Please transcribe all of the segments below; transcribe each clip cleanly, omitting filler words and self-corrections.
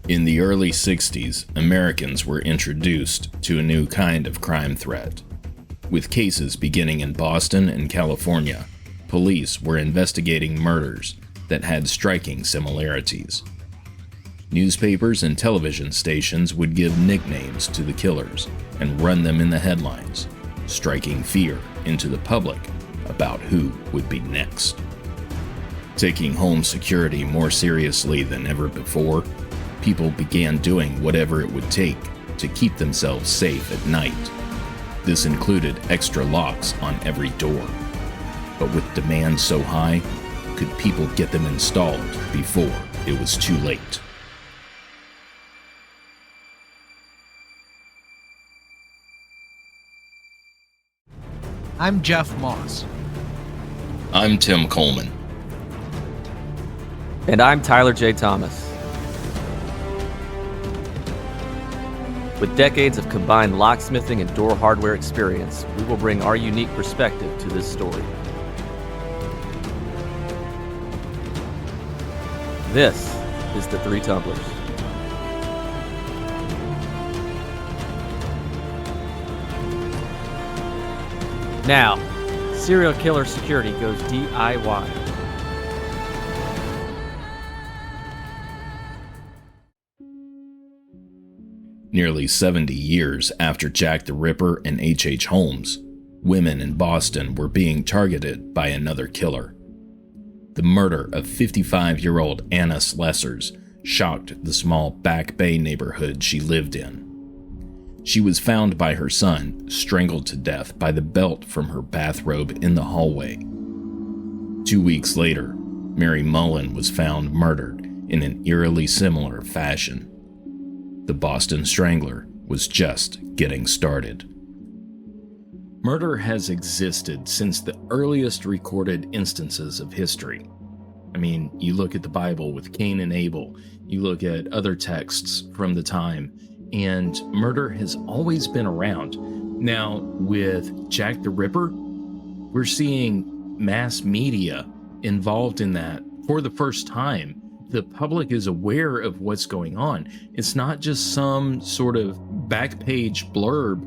In the early 60s, Americans were introduced to a new kind of crime threat. With cases beginning in Boston and California, police were investigating murders that had striking similarities. Newspapers and television stations would give nicknames to the killers and run them in the headlines, striking fear into the public about who would be next. Taking home security more seriously than ever before, people began doing whatever it would take to keep themselves safe at night. This included extra locks on every door. But with demand so high, could people get them installed before it was too late? I'm Jeff Moss. I'm Tim Coleman. And I'm Tyler J. Thomas. With decades of combined locksmithing and door hardware experience, we will bring our unique perspective to this story. This is the Three Tumblers. Now, serial killer security goes D.I.Y. Nearly 70 years after Jack the Ripper and H.H. Holmes, women in Boston were being targeted by another killer. The murder of 55-year-old Anna Slessors shocked the small Back Bay neighborhood she lived in. She was found by her son, strangled to death by the belt from her bathrobe in the hallway. 2 weeks later, Mary Mullen was found murdered in an eerily similar fashion. The Boston Strangler was just getting started. Murder has existed since the earliest recorded instances of history. I mean, you look at the Bible with Cain and Abel, you look at other texts from the time, and murder has always been around. Now, with Jack the Ripper, we're seeing mass media involved in that for the first time. The public is aware of what's going on. It's not just some sort of back page blurb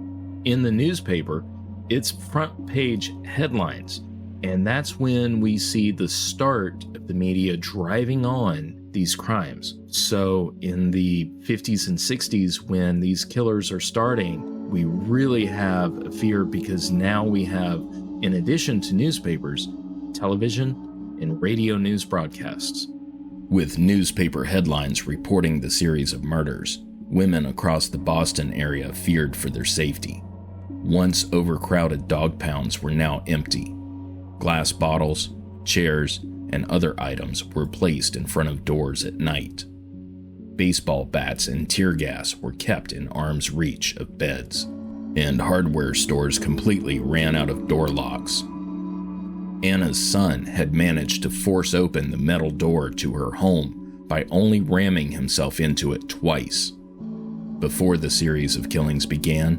in the newspaper. It's front page headlines. And that's when we see the start of the media driving on these crimes. So in the 50s and 60s, when these killers are starting, we really have a fear because now we have, in addition to newspapers, television and radio news broadcasts. With newspaper headlines reporting the series of murders, women across the Boston area feared for their safety. Once overcrowded dog pounds were now empty. Glass bottles, chairs, and other items were placed in front of doors at night. Baseball bats and tear gas were kept in arm's reach of beds, and hardware stores completely ran out of door locks. Anna's son had managed to force open the metal door to her home by only ramming himself into it twice. Before the series of killings began,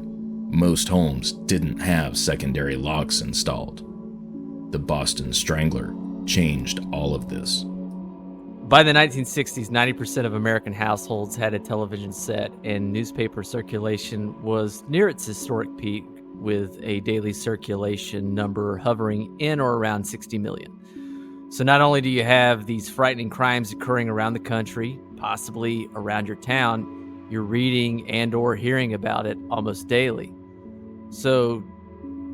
most homes didn't have secondary locks installed. The Boston Strangler changed all of this. By the 1960s, 90% of American households had a television set, and newspaper circulation was near its historic peak, with a daily circulation number hovering in or around 60 million. So not only do you have these frightening crimes occurring around the country, possibly around your town, you're reading and or hearing about it almost daily. So,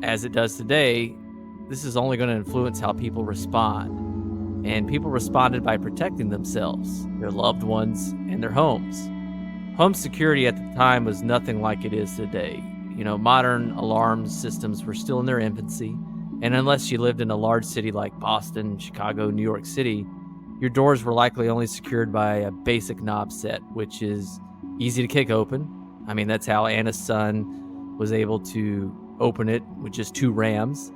as it does today, this is only going to influence how people respond. And people responded by protecting themselves, their loved ones, and their homes. Home security at the time was nothing like it is today. Modern alarm systems were still in their infancy, and unless you lived in a large city like Boston, Chicago, New York City, your doors were likely only secured by a basic knob set, which is easy to kick open. I mean, that's how Anna's son was able to open it with just 2 rams.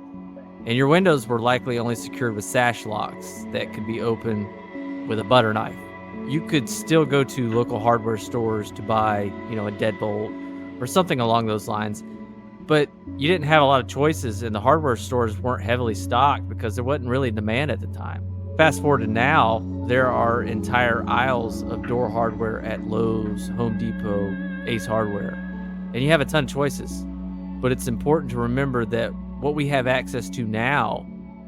And your windows were likely only secured with sash locks that could be opened with a butter knife. You could still go to local hardware stores to buy, a deadbolt or something along those lines. But you didn't have a lot of choices, and the hardware stores weren't heavily stocked because there wasn't really demand at the time. Fast forward to now, there are entire aisles of door hardware at Lowe's, Home Depot, Ace Hardware, and you have a ton of choices. But it's important to remember that what we have access to now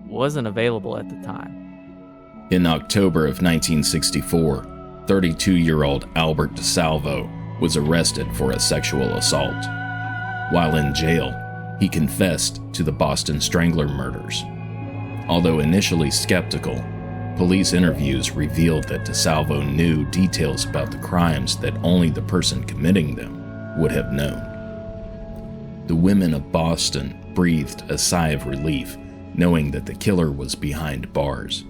wasn't available at the time. In October of 1964, 32-year-old Albert DeSalvo was arrested for a sexual assault. While in jail, he confessed to the Boston Strangler murders. Although initially skeptical, police interviews revealed that DeSalvo knew details about the crimes that only the person committing them would have known. The women of Boston breathed a sigh of relief, knowing that the killer was behind bars.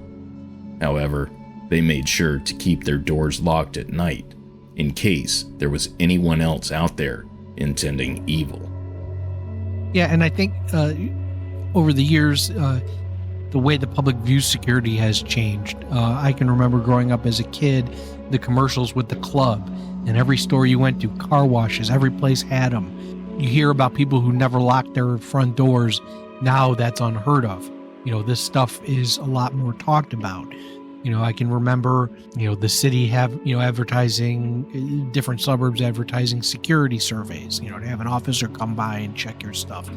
However, they made sure to keep their doors locked at night, in case there was anyone else out there intending evil. Yeah, and I think over the years, the way the public views security has changed. I can remember growing up as a kid, the commercials with the club, and every store you went to, car washes, every place had them. You hear about people who never locked their front doors. Now that's unheard of. This stuff is a lot more talked about. I can remember, the city have, advertising, different suburbs advertising security surveys, to have an officer come by and check your stuff.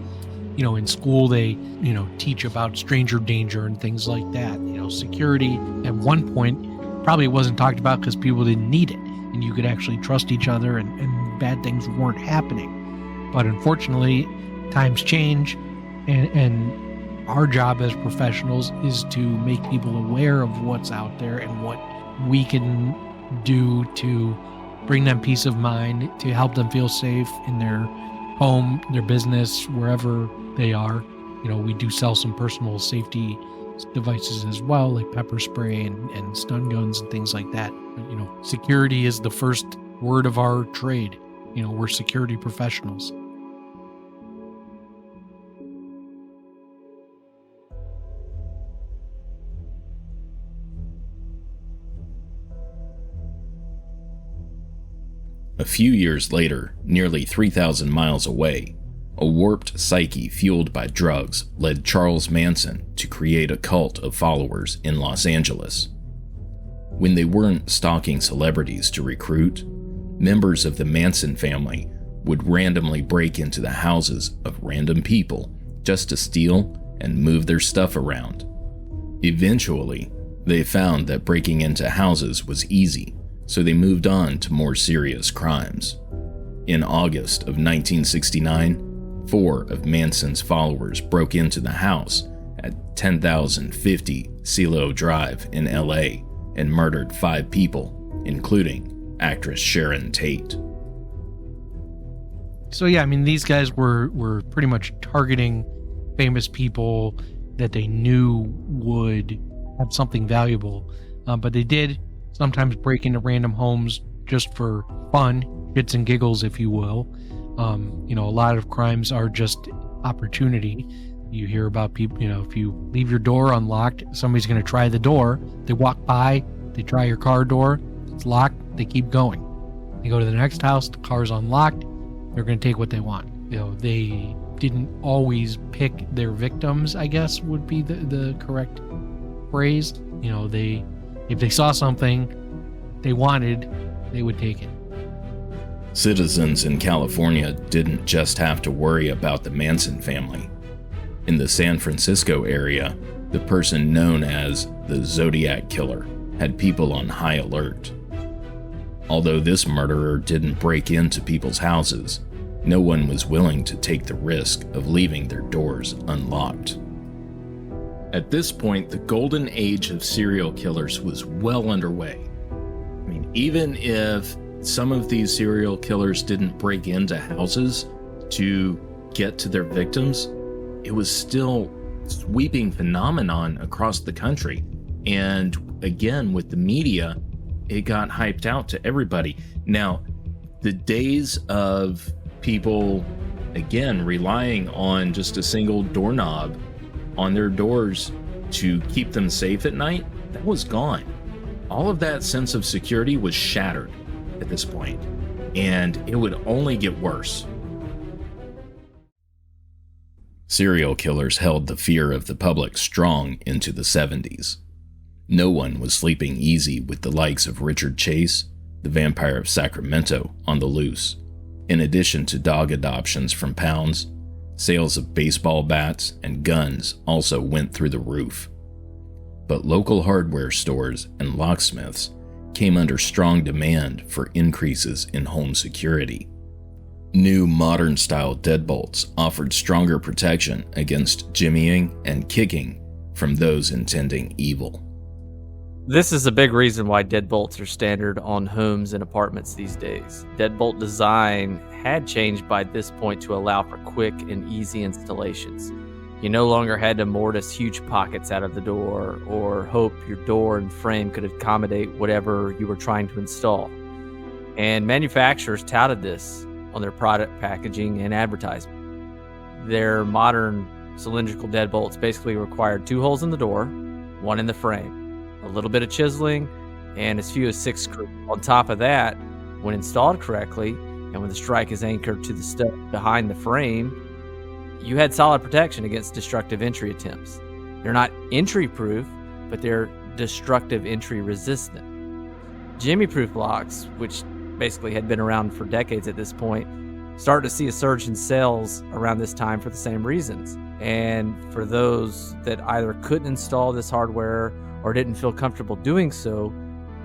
In school, they, teach about stranger danger and things like that. Security at one point probably wasn't talked about because people didn't need it and you could actually trust each other and bad things weren't happening. But unfortunately, times change and our job as professionals is to make people aware of what's out there and what we can do to bring them peace of mind, to help them feel safe in their home, their business, wherever they are. We do sell some personal safety devices as well, like pepper spray and stun guns and things like that. But, security is the first word of our trade. We're security professionals. A few years later, nearly 3,000 miles away, a warped psyche fueled by drugs led Charles Manson to create a cult of followers in Los Angeles. When they weren't stalking celebrities to recruit, members of the Manson family would randomly break into the houses of random people just to steal and move their stuff around. Eventually, they found that breaking into houses was easy, so they moved on to more serious crimes. In August of 1969, 4 of Manson's followers broke into the house at 10,050 Cielo Drive in LA and murdered 5 people, including actress Sharon Tate. So yeah, these guys were pretty much targeting famous people that they knew would have something valuable, but they did sometimes break into random homes just for fun, shits and giggles, if you will. A lot of crimes are just opportunity. You hear about people, if you leave your door unlocked, somebody's going to try the door. They walk by, they try your car door, it's locked, they keep going. They go to the next house, the car's unlocked, they're going to take what they want. They didn't always pick their victims, I guess would be the correct phrase. If they saw something they wanted, they would take it. Citizens in California didn't just have to worry about the Manson family. In the San Francisco area, the person known as the Zodiac Killer had people on high alert. Although this murderer didn't break into people's houses, no one was willing to take the risk of leaving their doors unlocked. At this point, the golden age of serial killers was well underway. Even if some of these serial killers didn't break into houses to get to their victims, it was still a sweeping phenomenon across the country. And again, with the media, it got hyped out to everybody. Now, the days of people, again, relying on just a single doorknob on their doors to keep them safe at night, that was gone. All of that sense of security was shattered at this point, and it would only get worse. Serial killers held the fear of the public strong into the 70s. No one was sleeping easy with the likes of Richard Chase, the vampire of Sacramento, on the loose. In addition to dog adoptions from pounds, sales of baseball bats and guns also went through the roof. But local hardware stores and locksmiths came under strong demand for increases in home security. New modern-style deadbolts offered stronger protection against jimmying and kicking from those intending evil. This is a big reason why deadbolts are standard on homes and apartments these days. Deadbolt design had changed by this point to allow for quick and easy installations. You no longer had to mortise huge pockets out of the door or hope your door and frame could accommodate whatever you were trying to install. And manufacturers touted this on their product packaging and advertising. Their modern cylindrical deadbolts basically required 2 holes in the door, 1 in the frame, a little bit of chiseling, and as few as 6 screws. On top of that, when installed correctly, and when the strike is anchored to the stud behind the frame, you had solid protection against destructive entry attempts. They're not entry-proof, but they're destructive entry resistant. Jimmy-proof locks, which basically had been around for decades at this point, started to see a surge in sales around this time for the same reasons. And for those that either couldn't install this hardware or didn't feel comfortable doing so,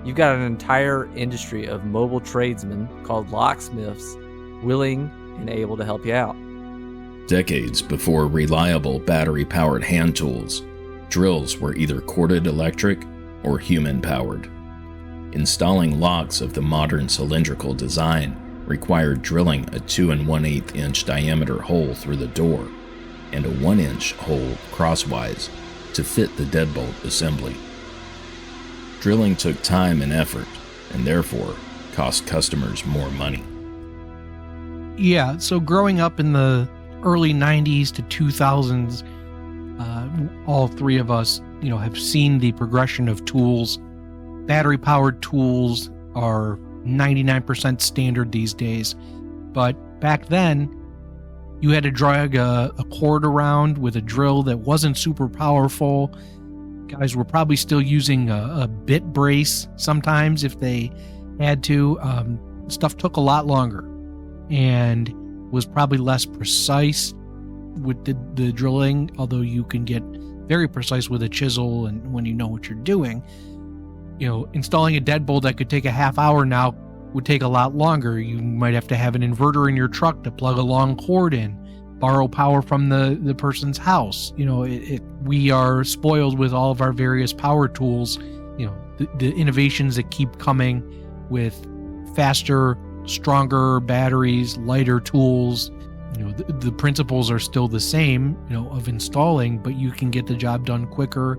you've got an entire industry of mobile tradesmen called locksmiths willing and able to help you out. Decades before reliable battery-powered hand tools, drills were either corded electric or human-powered. Installing locks of the modern cylindrical design required drilling a 2 1/8 inch diameter hole through the door and a 1 inch hole crosswise to fit the deadbolt assembly. Drilling took time and effort, and therefore cost customers more money. Yeah, so growing up in the early 90s to 2000s, all three of us, have seen the progression of tools. Battery-powered tools are 99% standard these days, but back then, you had to drag a cord around with a drill that wasn't super powerful. Guys were probably still using a bit brace sometimes if they had to. Stuff took a lot longer and was probably less precise with the drilling, although you can get very precise with a chisel and when you know what you're doing. Installing a deadbolt that could take a half hour now would take a lot longer. You might have to have an inverter in your truck to plug a long cord in, borrow power from the person's house. We are spoiled with all of our various power tools. The innovations that keep coming with faster, stronger batteries, lighter tools. The principles are still the same, of installing, but you can get the job done quicker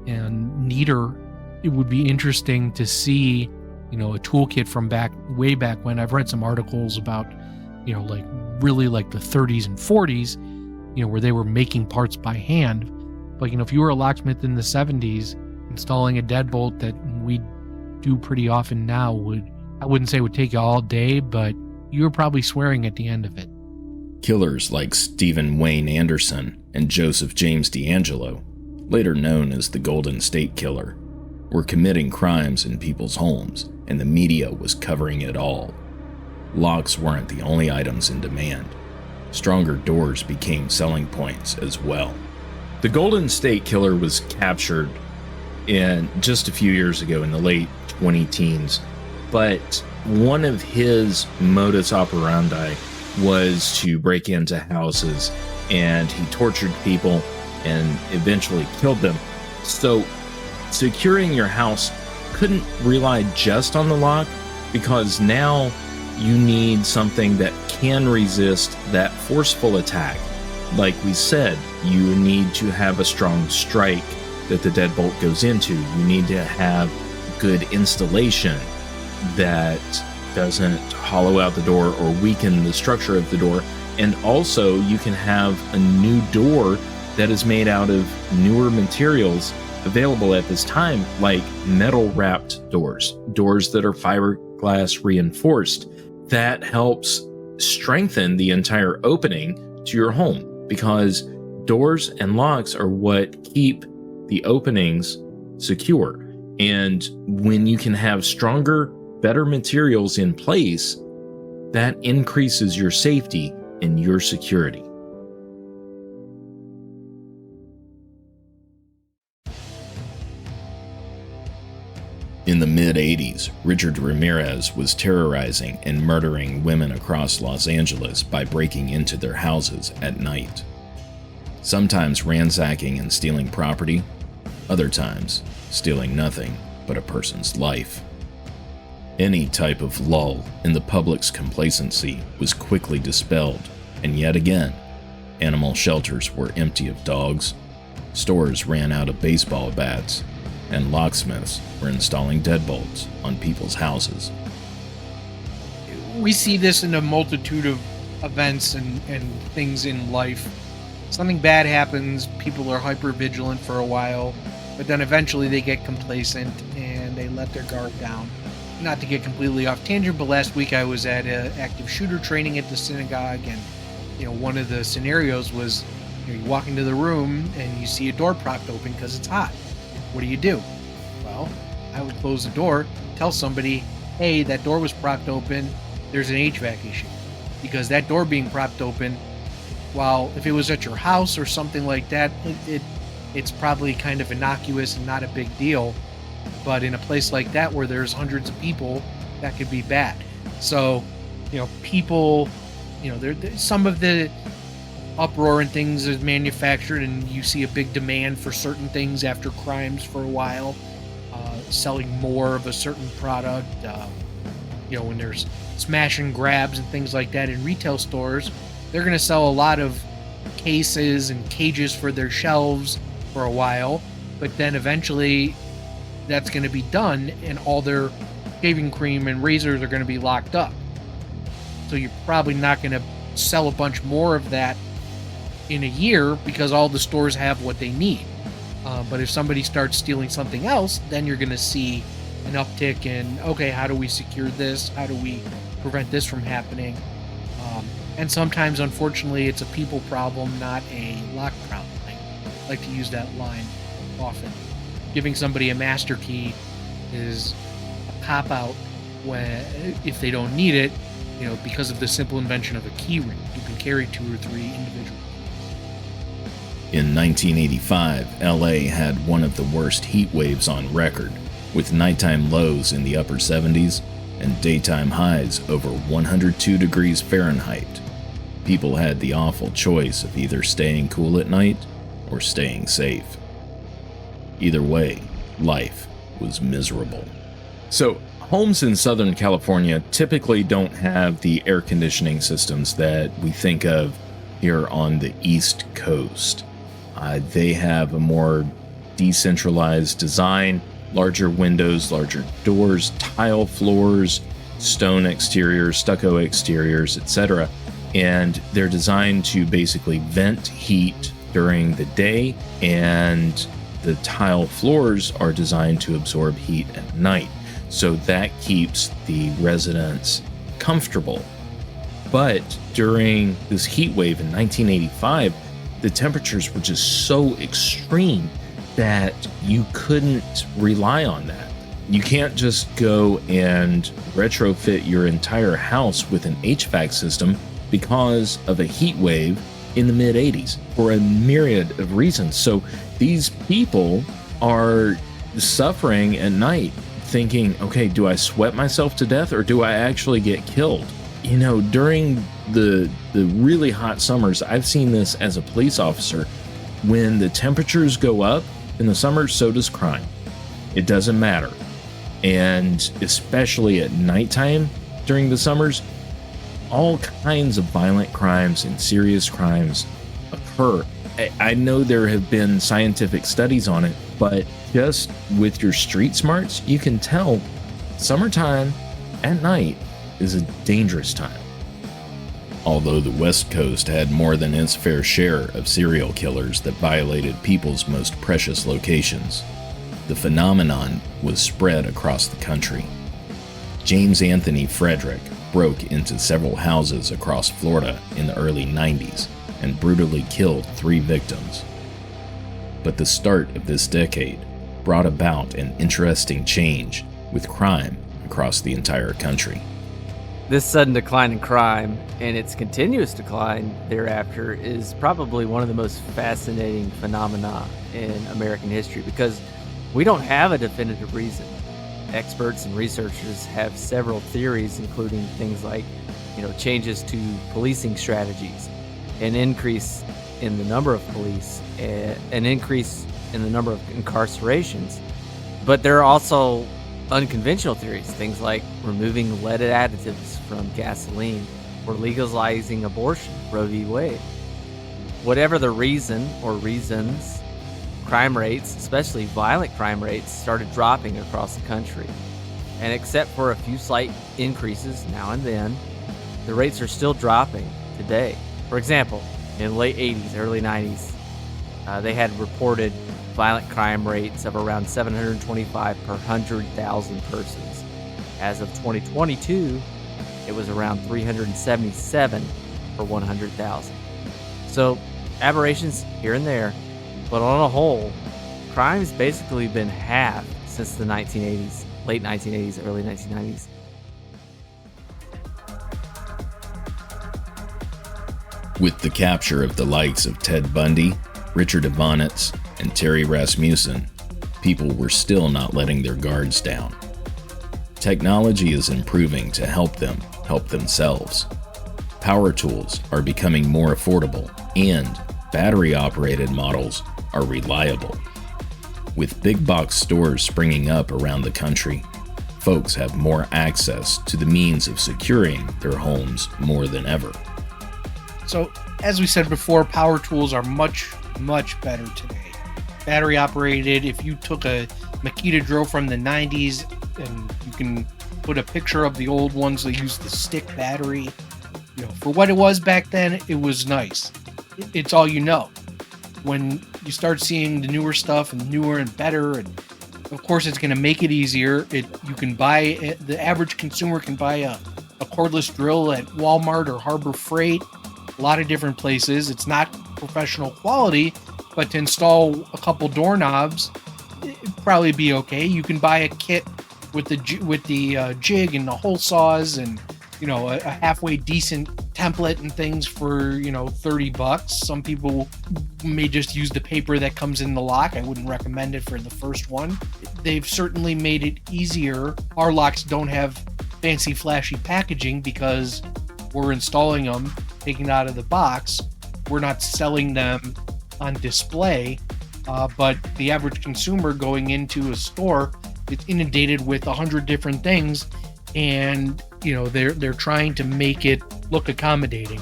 and neater. It would be interesting to see, a toolkit from way back when. I've read some articles about, really like the 30s and 40s, where they were making parts by hand. But, if you were a locksmith in the 70s, installing a deadbolt that we do pretty often now I wouldn't say would take you all day, but you were probably swearing at the end of it. Killers like Stephen Wayne Anderson and Joseph James D'Angelo, later known as the Golden State Killer, were committing crimes in people's homes, and the media was covering it all. Locks weren't the only items in demand. Stronger doors became selling points as well. The Golden State Killer was captured just a few years ago in the late 20-teens, but one of his modus operandi was to break into houses, and he tortured people and eventually killed them. So securing your house couldn't rely just on the lock, because now you need something that can resist that forceful attack. Like we said, you need to have a strong strike that the deadbolt goes into. You need to have good installation that doesn't hollow out the door or weaken the structure of the door. And also you can have a new door that is made out of newer materials available at this time, like metal wrapped doors that are fiberglass reinforced. That helps strengthen the entire opening to your home, because doors and locks are what keep the openings secure. And when you can have stronger, better materials in place, that increases your safety and your security. In the mid-80s, Richard Ramirez was terrorizing and murdering women across Los Angeles by breaking into their houses at night. Sometimes ransacking and stealing property, other times stealing nothing but a person's life. Any type of lull in the public's complacency was quickly dispelled, and yet again, animal shelters were empty of dogs, stores ran out of baseball bats, and locksmiths were installing deadbolts on people's houses. We see this in a multitude of events and things in life. Something bad happens, people are hyper vigilant for a while, but then eventually they get complacent and they let their guard down. Not to get completely off tangent, but last week I was at active shooter training at the synagogue, and one of the scenarios was you walk into the room and you see a door propped open because it's hot. What do? Well, I would close the door, tell somebody, hey, that door was propped open, there's an HVAC issue. Because that door being propped open, while if it was at your house or something like that, it's probably kind of innocuous and not a big deal. But in a place like that where there's hundreds of people, that could be bad. So, people, some of the uproar and things is manufactured, and you see a big demand for certain things after crimes for a while, selling more of a certain product. When there's smash and grabs and things like that in retail stores, they're going to sell a lot of cases and cages for their shelves for a while, but then eventually that's going to be done and all their shaving cream and razors are going to be locked up. So you're probably not going to sell a bunch more of that in a year because all the stores have what they need. But if somebody starts stealing something else, then you're going to see an uptick in, okay, how do we secure this? How do we prevent this from happening? And sometimes, unfortunately, it's a people problem, not a lock problem. I like to use that line often. Giving somebody a master key is a cop-out if they don't need it, because of the simple invention of a key ring. You can carry 2 or 3 individual. In 1985, LA had one of the worst heat waves on record, with nighttime lows in the upper 70s and daytime highs over 102 degrees Fahrenheit. People had the awful choice of either staying cool at night or staying safe. Either way, life was miserable. So, homes in Southern California typically don't have the air conditioning systems that we think of here on the East Coast. They have a more decentralized design, larger windows, larger doors, tile floors, stone exteriors, stucco exteriors, etc. And they're designed to basically vent heat during the day, and the tile floors are designed to absorb heat at night. So that keeps the residents comfortable. But during this heat wave in 1985, the temperatures were just so extreme that you couldn't rely on that. You can't just go and retrofit your entire house with an HVAC system because of a heat wave in the mid-80s for a myriad of reasons. So these people are suffering at night thinking, okay, do I sweat myself to death or do I actually get killed? During the really hot summers, I've seen this as a police officer. When the temperatures go up in the summer, so does crime. It doesn't matter. And especially at nighttime during the summers, all kinds of violent crimes and serious crimes occur. I know there have been scientific studies on it, but just with your street smarts, you can tell summertime at night is a dangerous time. Although the West Coast had more than its fair share of serial killers that violated people's most precious locations, the phenomenon was spread across the country. James Anthony Frederick broke into several houses across Florida in the early 90s and brutally killed 3 victims. But the start of this decade brought about an interesting change with crime across the entire country. This sudden decline in crime and its continuous decline thereafter is probably one of the most fascinating phenomena in American history because we don't have a definitive reason. Experts and researchers have several theories, including things like, changes to policing strategies, an increase in the number of police, an increase in the number of incarcerations. But there are also unconventional theories, things like removing leaded additives from gasoline or legalizing abortion, Roe v. Wade. Whatever the reason or reasons, crime rates, especially violent crime rates, started dropping across the country. And except for a few slight increases now and then, the rates are still dropping today. For example, in the late 80s, early 90s, they had reported violent crime rates of around 725 per 100,000 persons. As of 2022, it was around 377 per 100,000. So, aberrations here and there, but on a whole, crime's basically been halved since the 1980s, late 1980s, early 1990s. With the capture of the likes of Ted Bundy, Richard Ivanitz, and Terry Rasmussen, people were still not letting their guards down. Technology is improving to help them help themselves. Power tools are becoming more affordable, and battery-operated models are reliable. With big box stores springing up around the country, folks have more access to the means of securing their homes more than ever. So, as we said before, power tools are much, much better today. Battery operated, if you took a Makita drill from the 90s and you can put a picture of the old ones that used the stick battery, for what it was back then, it was nice. It's all you know. When you start seeing the newer stuff and newer and better, and of course it's going to make it easier. You can buy, the average consumer can buy a cordless drill at Walmart or Harbor Freight, a lot of different places. It's not professional quality, but to install a couple doorknobs, it'd probably be okay. You can buy a kit with the jig and the hole saws and a halfway decent template and things for $30. Some people may just use the paper that comes in the lock. I wouldn't recommend it for the first one. They've certainly made it easier. Our locks don't have fancy flashy packaging because we're installing them, taking it out of the box. We're not selling them on display, but the average consumer going into a store is inundated with 100 different things, and they're trying to make it look accommodating.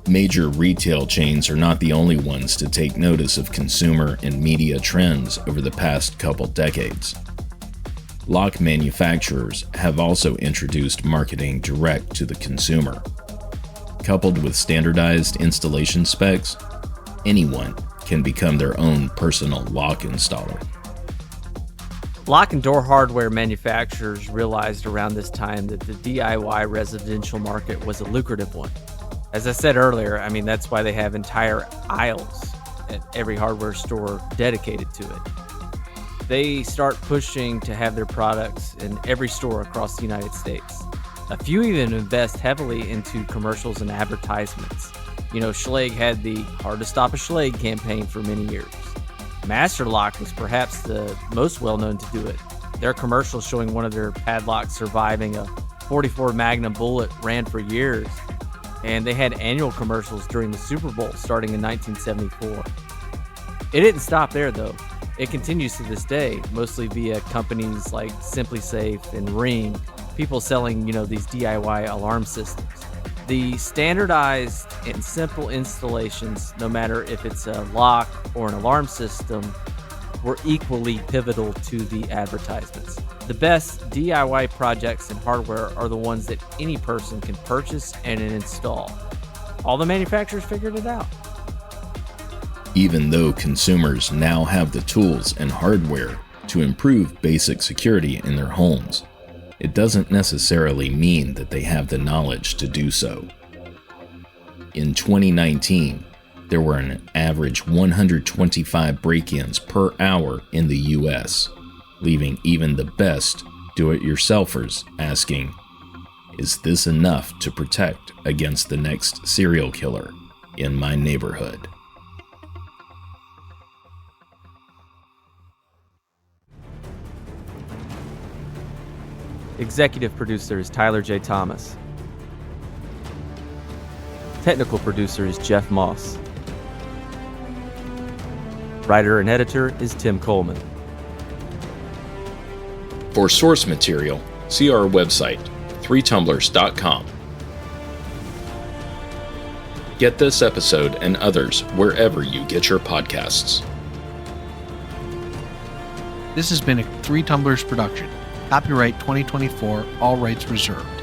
Major retail chains are not the only ones to take notice of consumer and media trends over the past couple decades. Lock manufacturers have also introduced marketing direct to the consumer. Coupled with standardized installation specs, anyone can become their own personal lock installer. Lock and door hardware manufacturers realized around this time that the DIY residential market was a lucrative one. As I said earlier, that's why they have entire aisles at every hardware store dedicated to it. They start pushing to have their products in every store across the United States. A few even invest heavily into commercials and advertisements. Schlage had the Hard to Stop a Schlage campaign for many years. Master Lock was perhaps the most well-known to do it. Their commercial showing one of their padlocks surviving a .44 Magnum bullet ran for years, and they had annual commercials during the Super Bowl starting in 1974. It didn't stop there, though. It continues to this day, mostly via companies like Simply Safe and Ring, people selling, these DIY alarm systems. The standardized and simple installations, no matter if it's a lock or an alarm system, were equally pivotal to the advertisements. The best DIY projects and hardware are the ones that any person can purchase and install. All the manufacturers figured it out. Even though consumers now have the tools and hardware to improve basic security in their homes, it doesn't necessarily mean that they have the knowledge to do so. In 2019, there were an average 125 break-ins per hour in the U.S., leaving even the best do-it-yourselfers asking, is this enough to protect against the next serial killer in my neighborhood? Executive producer is Tyler J. Thomas. Technical producer is Jeff Moss. Writer and editor is Tim Coleman. For source material, see our website, threetumblers.com. Get this episode and others wherever you get your podcasts. This has been a Three Tumblers production. Copyright 2024, all rights reserved.